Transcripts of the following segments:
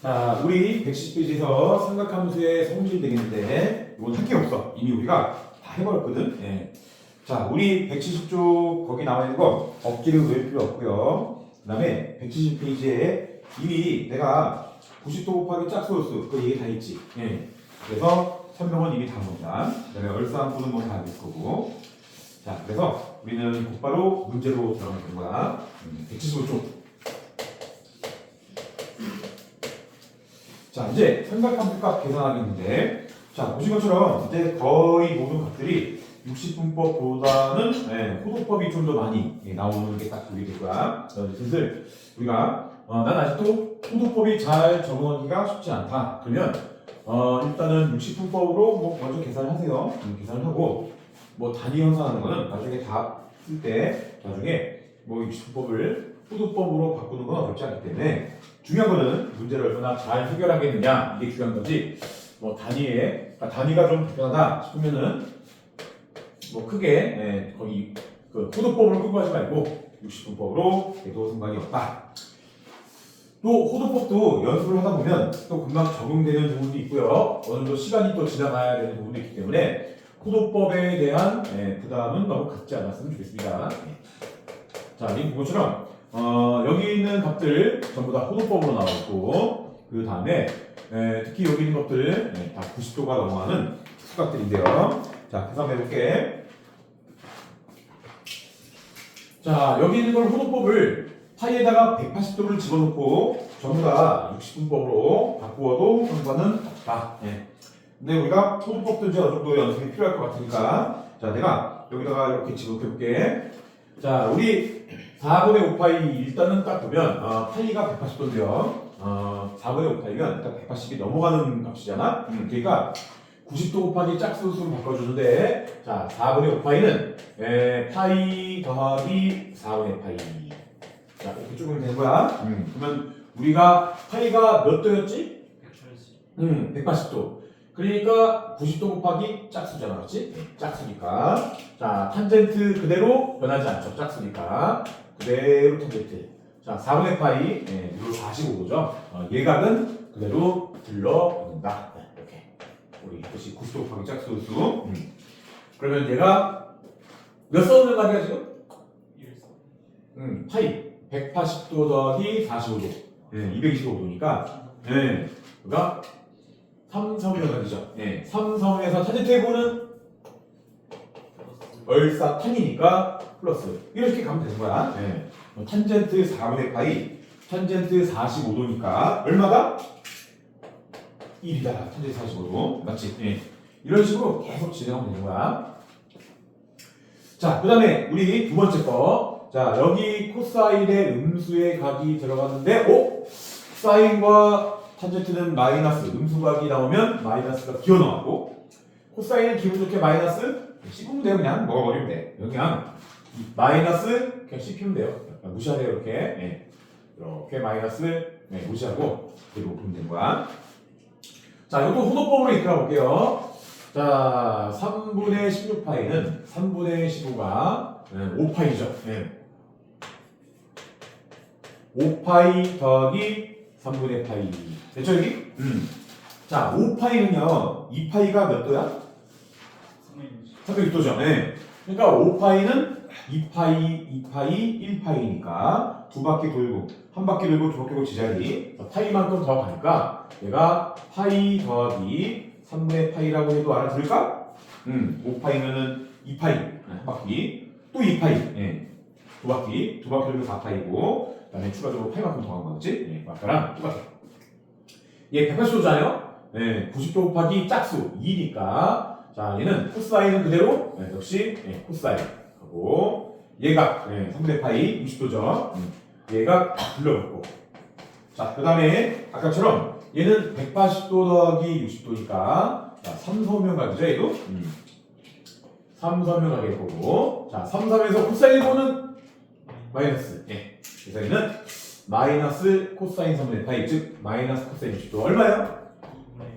자, 우리 110페이지에서 삼각함수의 성질 되겠는데 이건 할 게 없어. 이미 우리가 다 해버렸거든. 예. 자, 우리 170쪽 거기 나와 있는 거 억지로 외울 필요 없고요. 그 다음에 170페이지에 이미 내가 90도 곱하기 짝수호수 그 얘기 다 했지. 예. 그래서 설명은 이미 다 봅니다. 그 다음에 얼싸안고는 뭐 다 할 거고. 자, 그래서 우리는 곧바로 문제로 들어가면 되는 거야. 175쪽. 자, 이제 삼각함수값 계산하겠는데, 자, 보신 것처럼 이제 거의 모든 값들이 60분법보다는 호도법이 좀 더 많이 나오는 게 딱 보이게 될 거야. 그래서 슬슬 우리가 난 아직도 호도법이 잘 적응하기가 쉽지 않다. 그러면 일단은 60분법으로 뭐 먼저 계산을 하세요. 계산을 하고 뭐 단위 형성하는 거는 나중에 다 쓸 때 나중에 뭐 60분법을 호도법으로 바꾸는 건 어렵지 않기 때문에 중요한 거는 문제를 얼마나 잘 해결하겠느냐 이게 중요한 거지. 뭐 단위가 좀 불편하다 싶으면은 뭐 크게 거의 그 호도법으로 끌고 가지 말고 60분법으로 해도 상관이 없다. 또 호도법도 연습을 하다 보면 또 금방 적응되는 부분도 있고요. 어느 정도 시간이 또 지나가야 되는 부분도 있기 때문에 호도법에 대한 부담은 너무 갖지 않았으면 좋겠습니다. 자, 이 부분처럼 여기 있는 값들 전부 다 호도법으로 나와 있고 그 다음에 특히 여기 있는 것들 다 90도가 넘어가는 수값들인데요. 자, 계산해 볼게. 자, 여기 있는 걸 호도법을 파이에다가 180도를 집어넣고 전부 다 60분법으로 바꾸어도 상관은 없다. 근데 우리가 호도법도 이제 어느 정도 연습이 필요할 것 같으니까 자, 내가 여기다가 이렇게 집어넣어 볼게. 자, 우리 4분의 5파이 일단은 딱 보면 파이가 180도인데요. 4분의 5파이면 일단 180이 넘어가는 값이잖아. 그러니까 90도 곱하기 짝수수로 바꿔주는데 자, 4분의 5파이는 파이 더하기 4분의 파이. 자, 이렇게 쪼개면 되는 거야. 그러면 우리가 파이가 몇 도였지? 180도. 그러니까 90도 곱하기 짝수잖아, 그렇지? 짝수니까. 자, 탄젠트 그대로 변하지 않죠. 짝수니까. 그대로 탄젠트. 자, 4분의 파이, 이거 45도죠. 예각은 그대로 들러붙는다. 이렇게. 우리 다시 90도 곱하기 짝수수. 그러면 얘가 몇 선을 가냐 지금? 파이. 180도 더하기 45도. 225도니까. 그러니까 3성을 가지죠. 3성에서 탄젠트 해보는 얼싸 탄이니까 플러스. 이렇게 가면 되는 거야. 탄젠트 4분의 파이, 탄젠트 45도니까 얼마다? 1이다. 탄젠트 45도. 맞지? 이런 식으로 계속 진행하면 되는 거야. 자, 그 다음에 우리 두 번째 거. 자, 여기 코사인의 음수의 각이 들어갔는데, 사인과 탄젠트는 마이너스, 음수각이 나오면 마이너스가 기어 나왔고, 코사인은 기분 좋게 마이너스 씹으면 돼요. 그냥 먹어버리면 돼. 그냥 마이너스 그냥 씹히면 돼요. 무시하세요. 이렇게 이렇게 마이너스 무시하고 그리고 보면 되는 거야. 자, 이것도 호도법으로 이끌어 볼게요. 자, 3분의 16파이는 3분의 15가 5파이죠. 5파이 더하기 3분의 파이. 됐죠, 여기? 자, 5파이는요, 2파이가 몇 도야? 306도죠. 그러니까 5파이는 2파이, 2파이, 1파이니까 두 바퀴 돌고, 한 바퀴 돌고, 두 바퀴 돌고 제자리. 파이만큼 더 가니까 얘가 파이 더하기 3분의 파이라고 해도 알아들을까? 5파이면은 2파이, 한 바퀴. 또 2파이, 두 바퀴 돌면 4파이고, 그 다음에 추가적으로 파이만큼 더 간 거겠지? 아까랑 똑같아. 얘 180도잖아요? 90도 곱하기 짝수 2니까 자, 얘는 코사인은 그대로 역시 코사인 하고 얘가 3분의 파이 60도죠. 얘가 불러붙고 자, 그 다음에 아까처럼 얘는 180도 더하기 60도니까 자, 3서면각이죠 얘도 3서면각일 거고 자, 3,3에서 코사인 1보는 마이너스 그래서 얘는 마이너스 코사인 3분의 파이 즉 마이너스 코사인 60도 얼마예요?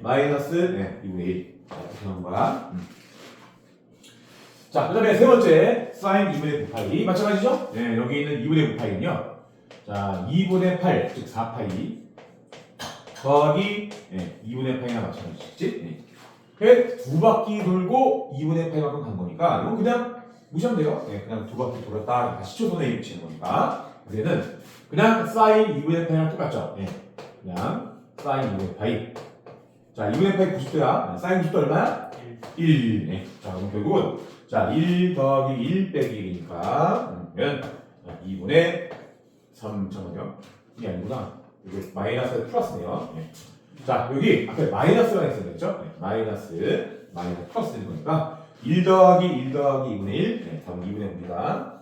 마이너스 2분의 1 이렇게 나온 거야. 자, 그 다음에 세 번째 사인 2분의 9파이 마찬가지죠? 여기 있는 2분의 9파이는요 자, 2분의 8 즉 4파이 더하기 2분의 파이나 마찬가지겠지? 네. 두 바퀴 돌고 2분의 파이만큼 간 거니까 이건 그냥 무시하면 돼요. 네, 그냥 두 바퀴 돌았다 다시 초선에 붙이는 거니까. 그래는 그냥 사인 2분의 파이랑 똑같죠? 네. 그냥 사인 2분의 파이. 자, 2분의 파이 90도야. 사인 90도 얼마야? 1. 네. 자, 그럼 결국은 자, 1 더하기 1 빼기 1이니까 그러면 2분의 3, 잠깐만요. 이게 아니구나. 여기 마이너스 플러스네요. 네. 자, 여기 앞에 마이너스가 있었죠? 네. 마이너스 플러스 되는 거니까 1 더하기 1 더하기 2분의 1. 네, 답은 2분의 5입니다.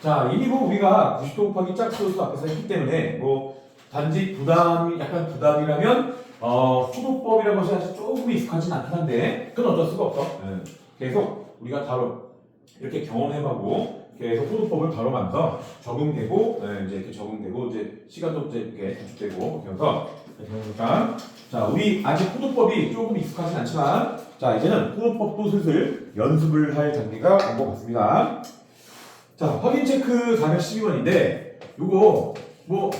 자, 이미 뭐 우리가 90도 곱하기 짝수수 앞에서 했기 때문에 뭐 단지 약간 부담이라면 호도법이라는 것이 사실 조금 익숙하진 않긴 한데 그건 어쩔 수가 없어. 계속 우리가 바로 이렇게 경험해보고 계속 호도법을 바로가면서 적응되고 이제 이렇게 적응되고 이제 시간도 이제 이렇게 단축되고 그래서 그러니까 자, 우리 아직 호도법이 조금 익숙하진 않지만 자, 이제는 호도법도 슬슬 연습을 할 단계가 온 것 같습니다. 자, 확인 체크 412번인데 요거 뭐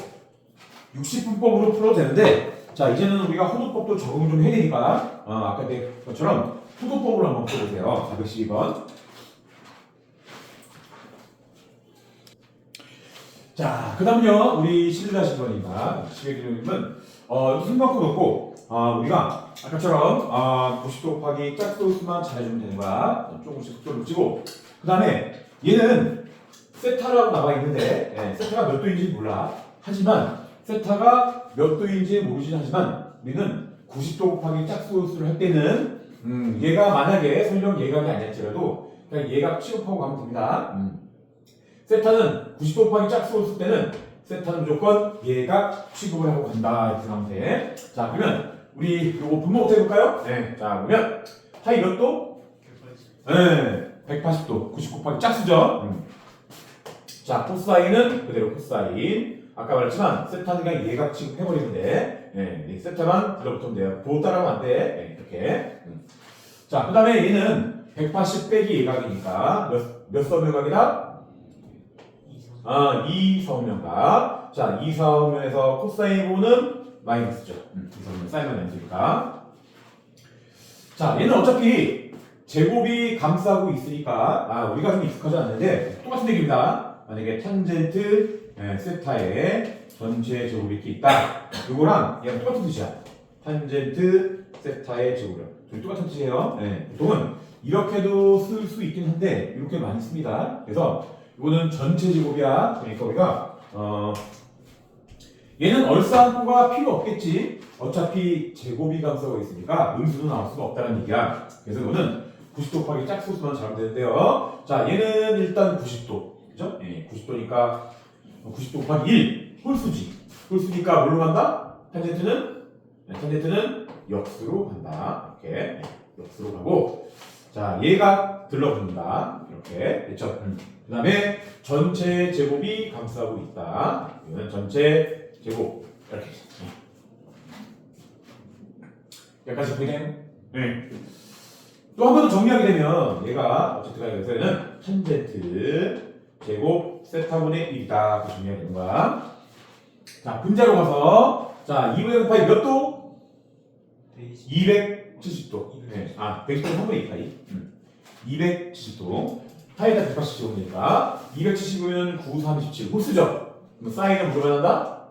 60분법으로 풀어도 되는데 자, 이제는 우리가 호도법도 적응 좀 해야 되니까 아까 내 것처럼 호도법으로 한번 풀어보세요. 412번. 자, 그 다음요 우리 11-1번입니다. 11-1번은 숨만큼 놓고 우리가 아까처럼 90도 곱하기 짝수수만 잘해주면 되는 거야. 조금씩 속도를 붙이고 그 다음에 얘는 세타라고 나와 있는데 세타가 몇 도인지 몰라. 하지만 세타가 몇 도인지 모르긴 하지만 우리는 90도 곱하기 짝수수를 할 때는 얘가 만약에 설령 예각이 아니었더라도 그냥 예각 취급하고 가면 됩니다. 세타는 90도 곱하기 짝수수 때는 세타는 무조건 예각 취급을 하고 간다 이렇게 하면 돼. 자, 그러면 우리 요거 분모부터 해볼까요? 네. 자, 그러면 파이 몇 도? 180도. 90 곱하기 짝수죠. 자, 코사인은 그대로 코사인. 아까 말했지만 세타는 그냥 예각 취급해버리는데 세타만 들어붙으면 돼요. 도 따라하면 안 돼. 이렇게. 자, 그 다음에 얘는 180 빼기 예각이니까 몇 서면각이다? 2서면각. 자, 2서면에서 코사인분은 마이너스죠. 2서면 사인은 마이너스니까. 자, 얘는 어차피 제곱이 감싸고 있으니까 우리가 좀 익숙하지 않는데 똑같은 얘기입니다. 만약에 탄젠트 세타의 전체 제곱이 이렇게 있다. 이거랑 얘랑 똑같은 뜻이야. 탄젠트 세타의 제곱이랑 둘이 똑같은 뜻이에요. 보통은 이렇게도 쓸 수 있긴 한데 이렇게 많이 씁니다. 그래서 이거는 전체 제곱이야. 그러니까 우리가 얘는 얼싸안고가 필요 없겠지. 어차피 제곱이 감싸고 있으니까 음수도 나올 수가 없다는 얘기야. 그래서 이거는 90도 곱하기 짝수수만 잘하면 되는데요. 자, 얘는 일단 90도. 그죠? 90도니까 90도 곱하기 1. 홀수지. 홀수니까 뭘로 간다? 탄젠트는 역수로 간다. 이렇게 역수로 가고 자, 얘가 들러붙는다. 이렇게 됐죠? 그 다음에 전체 제곱이 감싸고 있다. 이거는 전체 제곱 이렇게 여기까지 보이나요? 또 한 번 더 정리하게 되면 얘가 어쨌든 간에 여기서는 탄젠트 제곱 세타분의 1이다. 정리해야 되는 거야. 자, 분자로 가서 자, 2분의 파이 몇 도? 270도. 170도 3분의 2 파이. 270도. 파이가 180제곱이니까 270이면 9, 37. 홀수죠? 그럼 사인은 뭐로 변한다?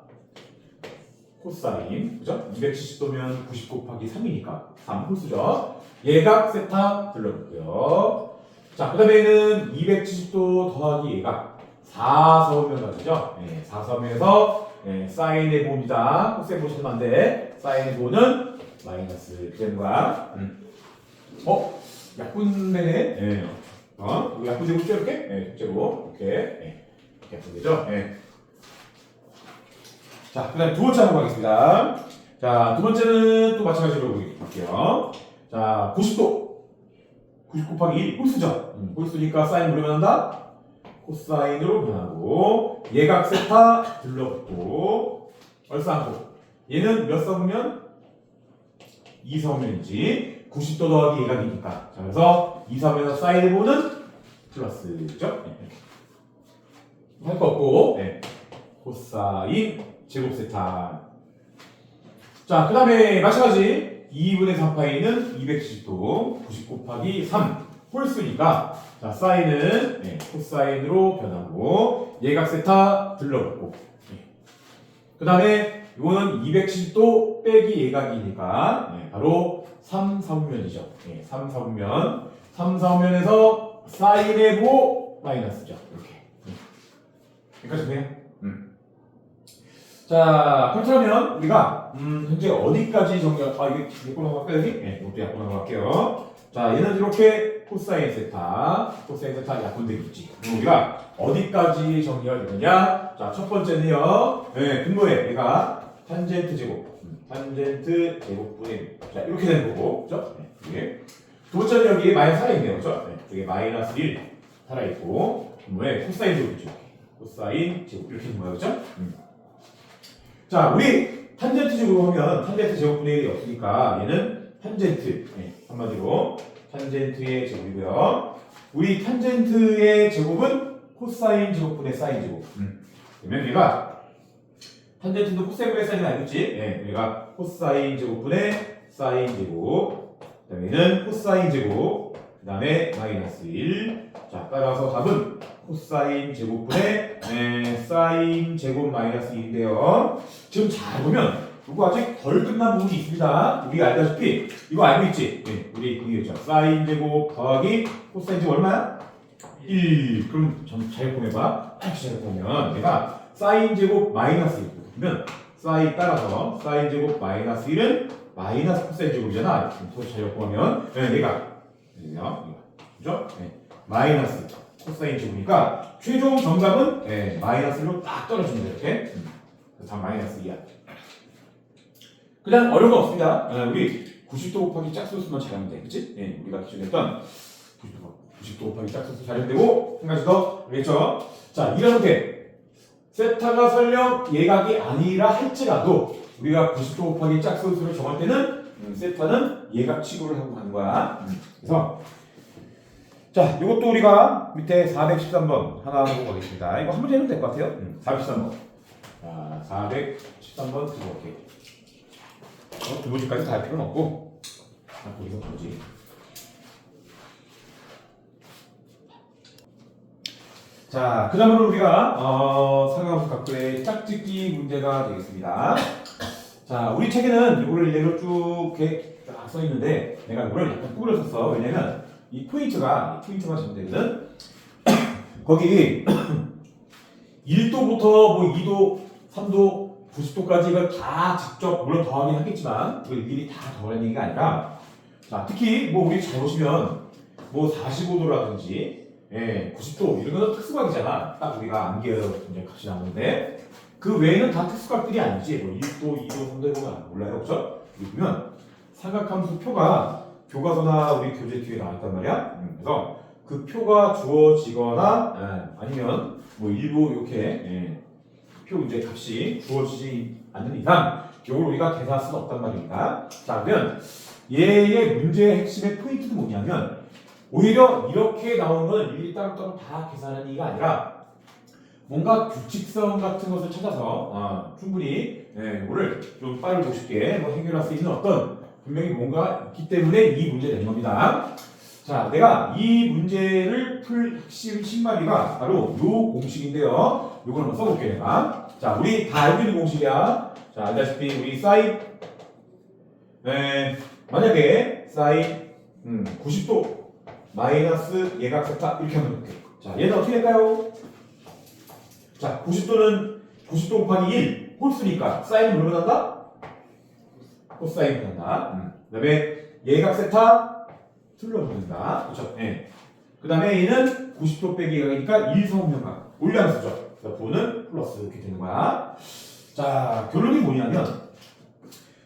코사인. 그죠? 270도면 90 곱하기 3이니까 3 홀수죠? 예각 세타 들러붙고요. 자, 그 다음에는 270도 더하기 예각 4서면각이죠? 4서면에서 사인의 봅니다. 코사인 보시면 안 돼. 사인의 보는 마이너스 되는 거야. 약분되네. 이거 약분되고 있죠, 이렇게? 실제로 이렇게 약분되죠? 자, 그 다음에 두 번째 한번 가겠습니다. 자, 두 번째는 또 마찬가지로 볼게요. 자, 90도. 90 곱하기 1, 홀수죠? 홀수니까 사인 뭐로 변한다? 코사인으로 변하고, 예각 세타 들러붙고, 얼싸안고. 얘는 몇 서면? 2서면이지. 90도 더하기 예각이니까. 자, 그래서 2서면에서 사인을 보는 플러스죠? 할 거 없고, 코사인 제곱 세타. 자, 그 다음에 마찬가지 2분의 3파이는 270도 90 곱하기 3 홀수니까 자, 사인은 코사인으로 변하고 예각 세타 들러붙고 그 다음에 이거는 270도 빼기 예각이니까 바로 3, 4분면이죠. 3, 4분면 3, 4분면에서 사인의 보 마이너스죠. 이렇게 여기까지 돼요? 자, 그렇다면 우리가 현재 어디까지 정리할? 이게 약분 넘어갈까요? 여기? 이것도 약분 넘어갈게요. 자, 얘는 이렇게 코사인 세타 약분되겠지. 그럼 우리가 어디까지 정리가 되느냐? 자, 첫 번째는요. 분모에 얘가 탄젠트 제곱분의 자, 이렇게 되는 거고, 그죠? 이게 두 번째는 여기 마이너스 살아있네요, 그죠? 이게 마이너스 1 살아있고 분모에 코사인 제곱이죠. 코사인 제곱 이렇게 있는 거예요, 그죠? 자, 우리 탄젠트 제곱을 하면 탄젠트 제곱분의 1이 없으니까 얘는 탄젠트 한마디로 탄젠트의 제곱이고요. 우리 탄젠트의 제곱은 코사인 제곱분의 사인 제곱. 그러면 얘가 탄젠트도 코사인분의 사인은 알겠지? 얘가 코사인 제곱분의 사인 제곱. 그다음에 얘는 코사인 제곱. 그다음에 마이너스 1. 자, 따라서 답은 코사인 제곱분의 사인 제곱 마이너스 2인데요. 지금 잘 보면 이거 아직 덜 끝난 부분이 있습니다. 우리가 알다시피 이거 알고 있지? 우리 이거죠. 사인 제곱 더하기 코사인 제곱 얼마야? 1. 그럼 잘 보내봐. 잘 보면 얘가 사인 제곱 마이너스 1. 그러면 사인 따라서 사인 제곱 마이너스 1은 마이너스 코사인 제곱이잖아. 잘 보면 얘가 그죠? 마이너스 코사인 제곱이니까 최종 정답은 마이너스로 딱 떨어집니다. 이렇게. 답 마이너스 2야. 그냥 어려운 거 없습니다. 우리 90도 곱하기 짝수수만 잘하면 돼. 그치? 우리가 기존에 했던 90도 곱하기 짝수수 잘하면 되고 한 가지 더 알겠죠? 자, 이렇게 세타가 설령 예각이 아니라 할지라도 우리가 90도 곱하기 짝수수를 정할 때는 세타는 예각 취급을 하고 가는 거야. 그래서 자, 이것도 우리가 밑에 413번 하나 보고 가겠습니다. 이거 한 문제 해도 될 것 같아요. 413번. 자, 413번 들어볼게요. 두 문제까지 다 할 필요는 없고, 거기서 보지. 자, 그 다음으로 우리가 사각함수 각도의 짝짓기 문제가 되겠습니다. 자, 우리 책에는 이거를 예로 쭉 이렇게 딱 써 있는데, 내가 이거를 약간 꾸렸었어. 왜냐면 이 포인트가 잘못되거든. 거기 1도부터 뭐 2도, 3도, 90도까지 이걸 다 직접 물론 더하긴 하겠지만 이걸 일일이 다 더하는 얘기가 아니라 자, 특히 뭐 우리 잘 보시면 뭐 45도라든지 90도 이런 거는 특수각이잖아. 딱 우리가 암기어 이제 값이 나오는데 그 외에는 다 특수각들이 아니지. 뭐 1도, 2도, 3도 이런 거 몰라요, 그렇죠? 여기 보면 삼각함수 표가 교과서나 우리 교재 뒤에 나왔단 말이야. 그래서 그 표가 주어지거나 아니면 뭐 일부 이렇게 표 이제 값이 주어지지 않는 이상 이걸 우리가 계산할 수는 없단 말입니다. 자, 그러면 얘의 문제의 핵심의 포인트는 뭐냐면 오히려 이렇게 나오는 건 일일이 따로따로 다 계산하는 얘기가 아니라 뭔가 규칙성 같은 것을 찾아서 충분히 이거를 좀 빠르고 쉽게 뭐 해결할 수 있는 어떤 분명히 뭔가 있기 때문에 이 문제를 낸 겁니다. 자, 내가 이 문제를 풀 핵심 신마리가 바로 요 공식인데요. 요걸 한번 써볼게요, 내가. 자, 우리 다 알고 있는 공식이야. 자, 알다시피 우리 사인 만약에 사인 90도 마이너스 예각 세타 이렇게 하면 이렇게. 자, 얘는 어떻게 될까요? 자, 90도는 90도 곱하기 1 홀수니까 사인은 뭘로 난다? 코사인 변한다. 그 다음에 예각 세타 틀려붙는다. 그렇죠? 그 다음에 얘는 90도 빼기 예각이니까 1성면각 올려놨었죠. 그래서 부는 플러스 이렇게 되는 거야. 자, 결론이 뭐냐면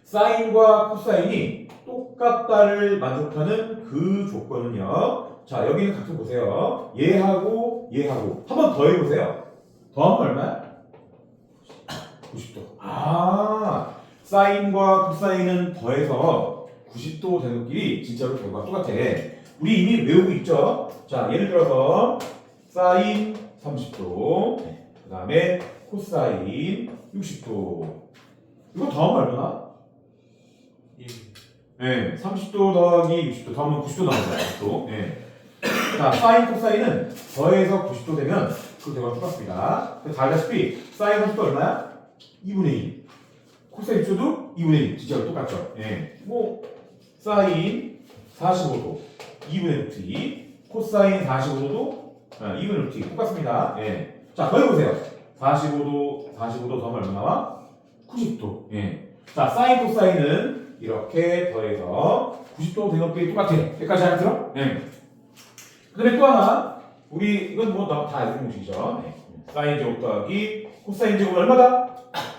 사인과 코사인이 똑같다를 만족하는 그 조건은요. 자, 여기는 각도 보세요. 얘하고 얘하고 한 번 더 해보세요. 더하면 얼마야? 90도. 사인과 코사인은 더해서 90도 되는끼리 진짜로 결과가 똑같아. 우리 이미 외우고 있죠? 자, 예를 들어서 사인 30도, 그 다음에 코사인 60도. 이거 더하면 얼마나? 네, 30도 더하기 60도 더하면 90도 나오잖아요. 90도. 네. 자, 사인 코사인은 더해서 90도 되면 그 대가 똑같습니다. 다 알다시피 사인 30도 얼마야? 2분의 1. 코사인 60도도 2분의 1. 진짜 똑같죠? 예. 뭐 사인 45도 2분의 루트 2. 코사인 45도도 2분의 루트 2. 똑같습니다. 예. 자, 더해보세요. 45도 더하면 얼마 나와? 90도. 예. 자, 사인 코사인은 이렇게 더해서 90도 되는 것들이 똑같아. 여기까지 잘 들어? 예. 그 다음에 또 하나, 우리 이건 뭐 다 알고 있는 공식이죠. 네. 사인 제곱 더하기 코사인 제곱은 얼마다?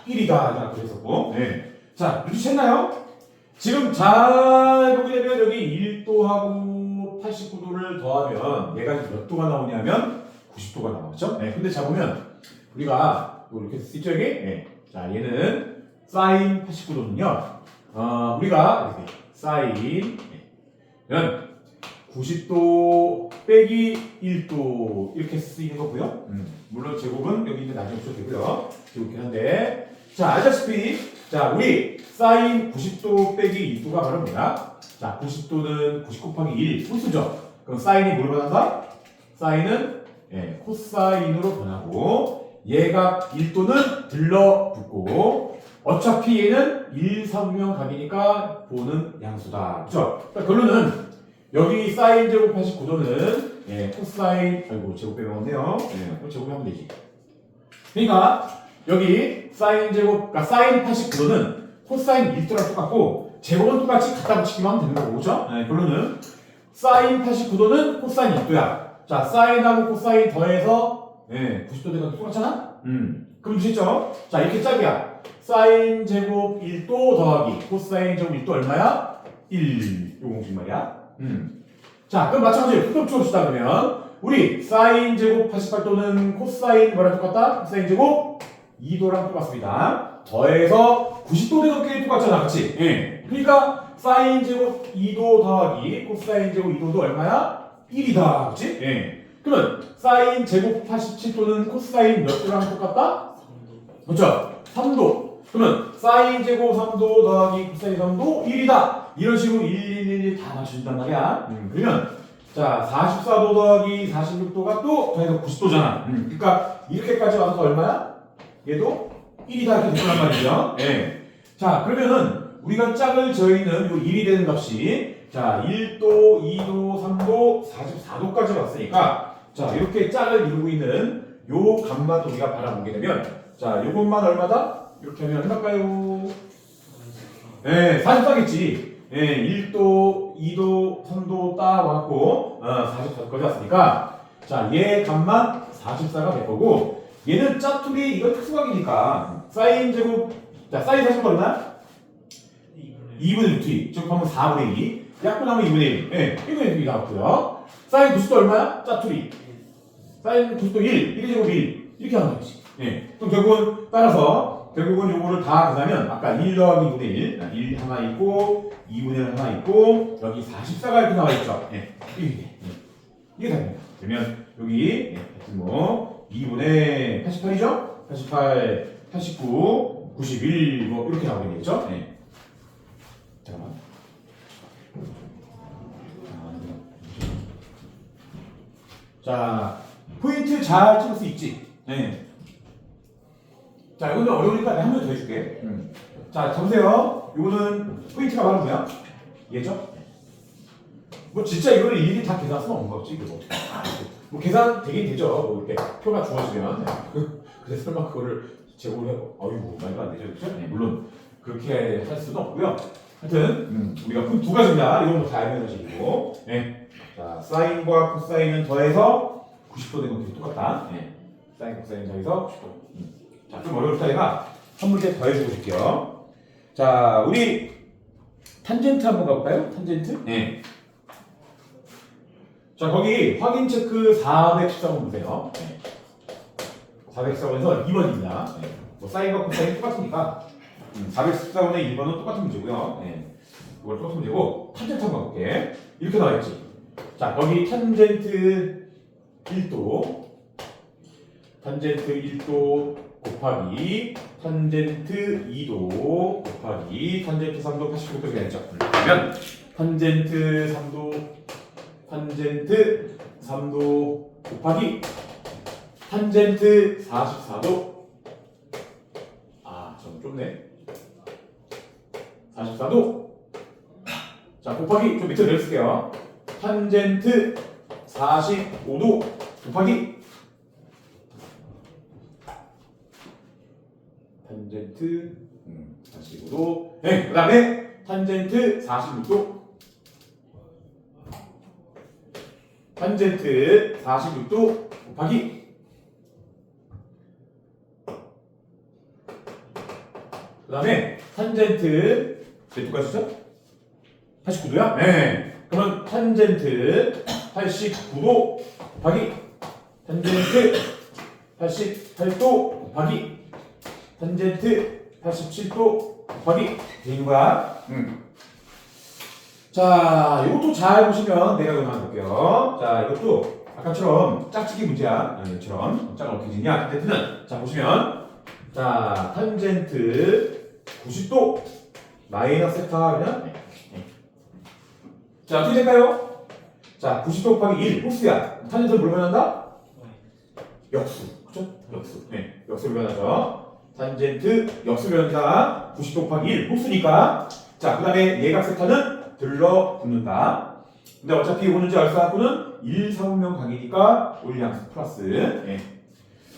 1이다. 이렇게 했었고. 네. 자, 눈치챘나요? 지금 잘 보게 되면 여기 1도하고 89도를 더하면 얘가 몇 도가 나오냐면 90도가 나오죠. 네. 근데 자 보면 우리가 이렇게 쓰죠 여기. 네. 자, 얘는 사인 89도는요. 우리가 이렇게 사인 는 90도 빼기 1도 이렇게 쓰이는 거고요. 물론 제곱은 여기 있는 나중에 써도 되고요. 제곱긴 한데 자, 알다시피 자, 우리 사인 90도 빼기 1도가 바로 뭐야? 자, 90도는 90 곱하기 1 홀수죠. 그럼 사인이 뭘 변한다? 사인은 코사인으로 변하고 얘가 1도는 들러붙고 어차피 얘는 1, 3명 각이니까 보는 양수다. 그렇죠? 그러니까 결론은 여기 사인 제곱 89도는 코사인 제곱 빼면 온대요. 제곱하면 되지. 그러니까 여기 사인 제곱, 그러니까 사인 89도는 코사인 1도랑 똑같고 제곱은 똑같이 갖다 붙이기만 하면 되는 거고, 그죠? 결론은 사인 89도는 코사인 1도야. 자, 사인하고 코사인 더해서 90도 되는 거 똑같잖아? 그럼 주시죠? 자, 이렇게 짝이야. 사인 제곱 1도 더하기 코사인 제곱 1도 얼마야? 1. 요 공식 말이야. 자, 그럼 마찬가지로 흡법 주어주시다 그러면 우리 사인 제곱 88도는 코사인 뭐랑 똑같다? 코사인 제곱 2도랑 똑같습니다. 더해서 90도 되는 게 똑같잖아, 그치? 그러니까 사인 제곱 2도 더하기 코사인 제곱 2도도 얼마야? 1이다, 그치? 그러면 사인 제곱 87도는 코사인 몇 도랑 똑같다? 3도. 그렇죠? 3도. 그러면 사인 제곱 3도 더하기 코사인 3도 1이다. 이런 식으로 1 다 맞춰준단 말이야. 그러면 자, 44도 더하기 46도가 또 더해서 90도잖아. 그러니까 이렇게까지 와서 얼마야? 얘도 1이다 이렇게 됐단 말이죠. 자, 그러면은 우리가 짝을 저희는 요 1이 되는 값이 자, 1도, 2도, 3도, 44도까지 왔으니까 자, 이렇게 짝을 이루고 있는 요 값만 또 우리가 바라보게 되면 자, 요것만 얼마다? 이렇게 하면 얼마일까요? 44겠지. 1도, 2도, 3도 딱 왔고 44까지 왔으니까 자, 얘 값만 44가 될 거고 얘는 짜투리 이거 특수각이니까 사인 제곱 자, 사인 40은 얼마야? 2분의 루트 2 제곱하면 4분의 2 약분하면 2분의 1 1분의 1이 나왔고요. 사인 90도 얼마야? 짜투리 사인 90도 1 1 제곱 1 이렇게 하는 거지. 그럼 결국은 따라서 결국은 요거를 다 계산하면 아까 1 더하기 2분의 1 1 하나 있고 2분의 1 하나 있고 여기 44가 이렇게 나와 있죠. 이게 답입니다. 그러면 여기 뭐 2분의 88이죠? 88, 89, 91 뭐 이렇게 나오게 되겠죠? 잠깐만. 자, 포인트 잘 찍을 수 있지? 자, 이거는 어려우니까 내가 한 번 더 해줄게. 자, 보세요. 이거는 포인트가 바로 뭐야? 얘죠? 뭐 진짜 이거를 일일이 다 계산 수는 없는 거지. 이거 어떻게? 뭐 계산 되긴 되죠. 뭐 이렇게 표가 주어지면. 근데 설마 그거를 제곱을 해? 어이구, 말도 안 되죠, 그렇죠? 물론 그렇게 할 수는 없고요. 하여튼 우리가 두 가지입니다. 이건 뭐 다 알면 사실이고. 자, 사인과 코사인은 더해서 90도 되는 것들이 똑같다. 사인, 코사인 더해서 90도. 자, 좀 어려울까 얘가 한 문제 더 해주고 싶게요. 자, 우리 탄젠트 한번 가볼까요? 탄젠트? 자, 거기 확인 체크 414번 보세요. 414번에서 2번입니다. 뭐 사인과 코사인 똑같으니까 414번의 1번은 똑같은 문제고요. 이걸 똑같은 문제고 탄젠트 한번 가볼게. 이렇게 나와있지. 자, 거기 탄젠트 1도 탄젠트 1도 곱하기 탄젠트 2도 곱하기 탄젠트 3도 89도 되겠죠. 그러면 탄젠트 3도 곱하기 탄젠트 44도 좀 좁네. 44도 자 곱하기 좀 밑으로 내려쓸게요. 탄젠트 45도 곱하기 탄젠트 45도 네, 그 다음에 탄젠트 46도 탄젠트 46도 곱하기 그 다음에 탄젠트 몇 도까지죠? 89도야? 네. 그러면 탄젠트 89도 곱하기 탄젠트 88도 곱하기 탄젠트 87도 곱하기 되는 거야. 자, 이것도 잘 보시면 내가 그만 볼게요. 자, 이것도 아까처럼 짝짓기 문제야. 이처럼 짝을 어떻게 짓냐? 탄젠트는 자 보시면 자 탄젠트 90도 마이너스 세타 그냥 자 어떻게 될까요? 자 90도 곱하기 1 홀수야. 탄젠트는 뭘 변한다? 역수. 그렇죠? 역수. 네, 역수로 변하죠. 탄젠트 역수 변한다. 90도 곱하기 1 홀수니까. 자, 그 다음에 예각 세타는 들러붙는다. 근데 어차피 오는 지 알싸갖고는 1, 4분명 각이니까 올량수 플러스. 네.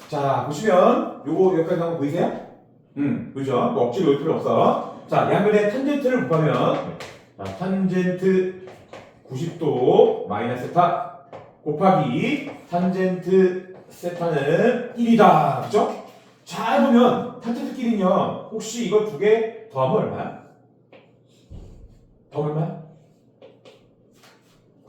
자, 보시면 요거 여기까지 나온 거 보이세요? 보이죠? 뭐 억지로 올 필요 없어. 자, 양면에 탄젠트를 곱하면 자, 탄젠트 90도 마이너스 세타 곱하기 탄젠트 세타는 1이다. 그죠? 잘 보면 탄젠트끼리는요. 혹시 이거 두 개 더하면 얼마야? 더하면 얼마야?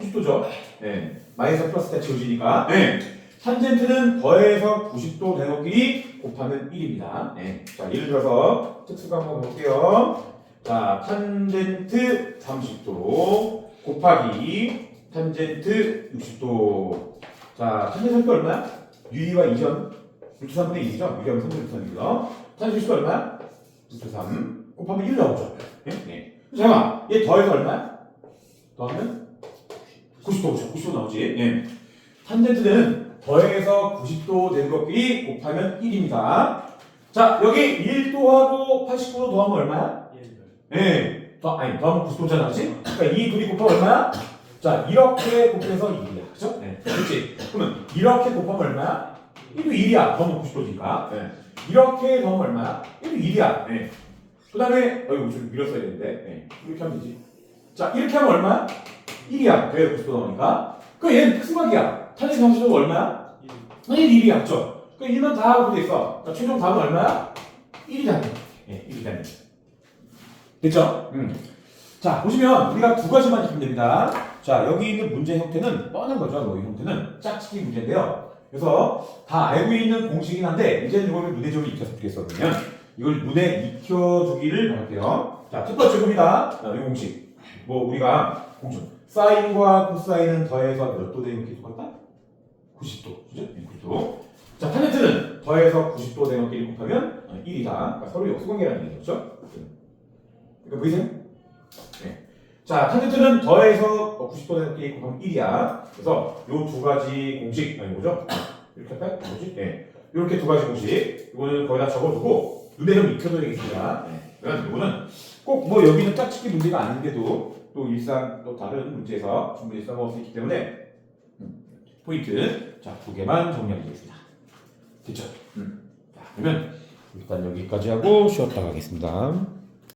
90도죠? 네. 마이너스 플러스 때 지워지니까. 네. 탄젠트는 더해서 90도 된 것끼리 곱하면 1입니다. 네. 자, 예를 들어서 특수가 한번 볼게요. 자, 탄젠트 30도 곱하기 탄젠트 60도. 자, 탄젠트 얼마야? 유의와 이전 루트 3분의 2죠? 유의하면 3분의 루트 3이고요. 탄젠트 60도 얼마야? 루트 3 곱하면 1 나오죠? 네? 네. 잠깐만, 얘 더해서 얼마야? 더하면 90도, 90도 나오지? 네. 탄젠트는 더해서 90도 된 것끼리 곱하면 1입니다. 자, 여기 1도하고 89도 더하면 얼마야? 1. 네. 더하면 90도잖아, 그치? 그러니까 이 둘이 곱하면 얼마야? 자, 이렇게 곱해서 1이야. 그쵸? 네. 그렇지? 그러면 이렇게 곱하면 얼마야? 1도 1이야. 더하면 90도니까. 네. 이렇게 더하면 얼마야? 1도 1이야. 네. 그 다음에, 이거 좀 밀었어야 되는데. 네. 이렇게 하면 되지. 자, 이렇게 하면 얼마야? 1이야. 왜 90도 나오니까? 그 얘는 특수각이야. 탄젠트 30도가 얼마야? 1이야. 그쵸? 그 1만 다 하고 돼 있어. 그러니까 최종 답은 얼마야? 1이다. 예, 1이다. 됐죠? 자, 보시면 우리가 두 가지만 익히면 됩니다. 자, 여기 있는 문제 형태는 뻔한 거죠. 뭐 이 형태는 짝짓기 문제인데요. 그래서 다 알고 있는 공식이긴 한데 이제는 이거를 눈에 좀 익혀서 두겠어. 그러면 이걸 눈에 익혀두기를 바랄게요. 자, 첫 번째 겁니다. 자, 이 공식. 뭐 우리가 공식. 사인과 코사인은 더해서 몇 도 되는 게 똑같다? 90도. 그죠? 90도. 자, 탄젠트는 더해서 90도 되는 게 곱하면 1이다. 그러니까 서로 역수관계라는 얘기죠. 그러니까 보이세요? 네. 자, 탄젠트는 더해서 90도 되는 게 곱하면 1이야. 그래서 요 두 가지 공식, 아니 뭐죠? 이렇게 할까요? 뭐지? 네. 이렇게 두 가지 공식. 이거는 거기다 적어두고 눈에 좀 익혀둬야 되겠습니다. 네. 그래서 이거는 꼭 뭐 여기는 짝짓기 문제가 아닌데도 또 일상 또 다른 문제에서 충분히 써먹을 수 있기 때문에 포인트 자, 두 개만 정리하겠습니다. 됐죠? 자, 그러면 일단 여기까지 하고 쉬었다 가겠습니다.